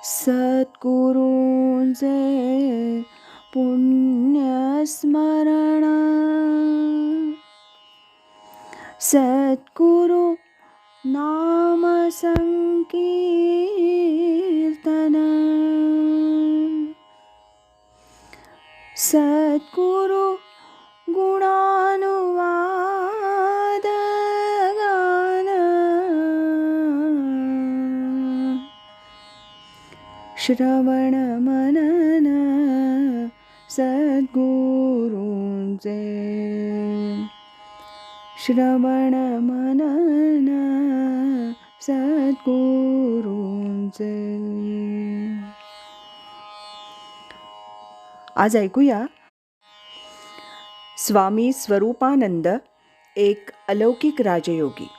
सद्गुरूंचे पुण्यस्मरण, सद्गुरु नाम संकीर्तन, सद्गुरु गुणानुवाद गान, श्रवण मनन सद्गुरूंचे, श्रवण मनन सद्गुरूंचे. आज ऐकूया स्वामी स्वरूपानंद एक अलौकिक राजयोगी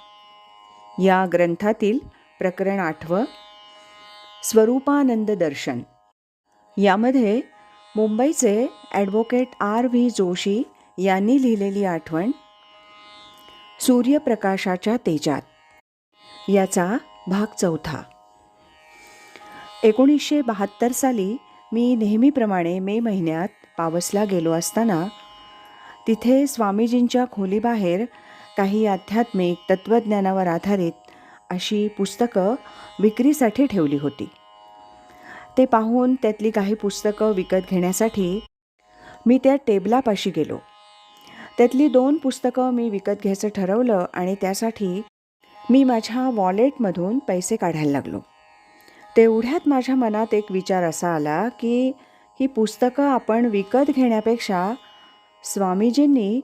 या ग्रंथातील प्रकरण 8 स्वरूपानंद दर्शन. यामध्ये मुंबईचे ॲडव्होकेट R.V. जोशी यांनी लिहिलेली आठवण सूर्यप्रकाशाच्या तेजात याचा भाग 4. 1972 साली मी नेहमीप्रमाणे मे महिन्यात पावसला गेलो असताना तिथे स्वामीजींच्या खोलीबाहेर काही आध्यात्मिक तत्त्वज्ञानावर आधारित अशी पुस्तकं विक्रीसाठी ठेवली होती. ते पाहून त्यातली काही पुस्तकं विकत घेण्यासाठी मी त्या टेबलापाशी गेलो. त्यातली 2 पुस्तकं मी विकत घ्यायचं ठरवलं आणि त्यासाठी मी माझ्या वॉलेटमधून पैसे काढायला लागलो. तेवढ्यात माझ्या मनात एक विचार असा आला की ही पुस्तकं आपण विकत घेण्यापेक्षा स्वामीजींनी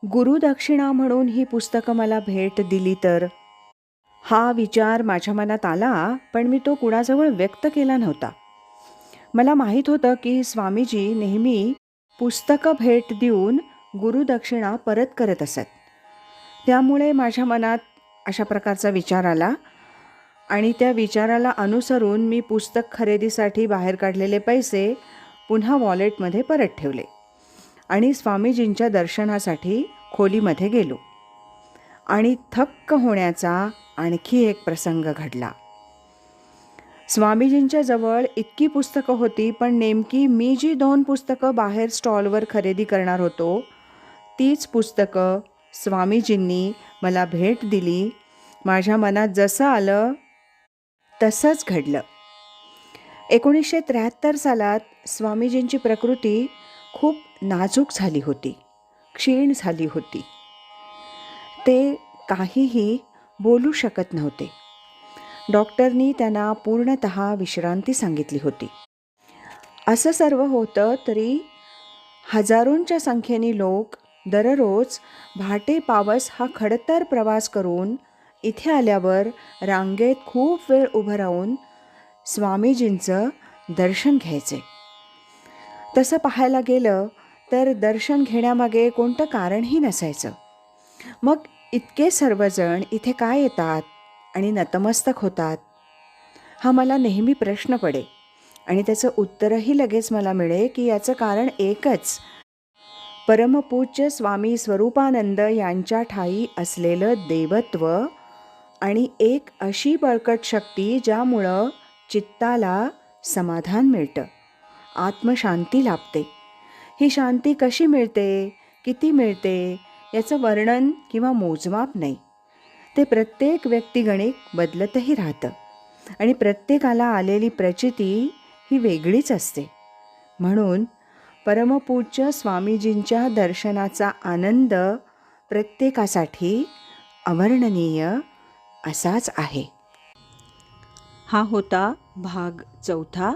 गुरुदक्षिणा म्हणून ही पुस्तकं मला भेट दिली तर. हा विचार माझ्या मनात आला, पण मी तो कुणाजवळ व्यक्त केला नव्हता. मला माहीत होतं की स्वामीजी नेहमी पुस्तकं भेट देऊन गुरुदक्षिणा परत करत असत. त्यामुळे माझ्या मनात अशा प्रकारचा विचार आला आणि त्या विचाराला अनुसरून मी पुस्तक खरेदीसाठी बाहेर काढलेले पैसे पुन्हा वॉलेटमध्ये परत ठेवले आणि स्वामीजींच्या दर्शनासाठी खोलीमध्ये गेलो. आणि थक्क होण्याचा आणखी एक प्रसंग घडला. स्वामीजींच्या जवळ इतकी पुस्तकं होती, पण नेमकी मी जी 2 पुस्तकं बाहेर स्टॉलवर खरेदी करणार होतो तीच पुस्तकं स्वामीजींनी मला भेट दिली. माझ्या मनात जसं आलं तसंच घडलं. 1973 सालात स्वामीजींची प्रकृती खूप नाजूक झाली होती, क्षीण झाली होती. ते काहीही बोलू शकत नव्हते. डॉक्टरनी त्यांना पूर्णतः विश्रांती सांगितली होती. असं सर्व होतं तरी हजारोंच्या संख्येने लोक दररोज पहाटे पावस हा खडतर प्रवास करून इथे आल्यावर रांगेत खूप वेळ उभं राहून स्वामीजींचं दर्शन घ्यायचे. तसं पाहायला गेलं तर दर्शन घेण्यामागे कोणतं कारणही नसायचं. मग इतके सर्वजण इथे काय येतात आणि नतमस्तक होतात? हा मला नेहमी प्रश्न पडे आणि त्याचं उत्तरही लगेच मला मिळे की याचं कारण एकच, परमपूज्य स्वामी स्वरूपानंद यांच्या ठायी असलेलं देवत्व आणि एक अशी बळकट शक्ती ज्यामुळं चित्ताला समाधान मिळतं, आत्मशांती लाभते. ही शांती कशी मिळते, किती मिळते याचं वर्णन किंवा मोजमाप नाही. ते प्रत्येक व्यक्तिगणिक बदलतही राहतं आणि प्रत्येकाला आलेली प्रचिती ही वेगळीच असते. म्हणून परमपूज्य स्वामीजींच्या दर्शनाचा आनंद प्रत्येकासाठी अवर्णनीय असाच आहे. हा होता भाग 4.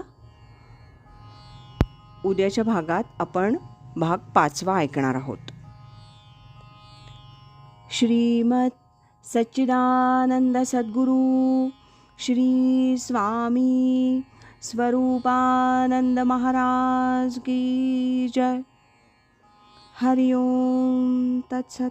उद्याच्या भागात आपण भाग 5 ऐकणार आहोत. श्रीमद सच्चिदानंद सद्गुरु श्री स्वामी स्वरूपानंद महाराज की जय. हरि ओम तत्सत.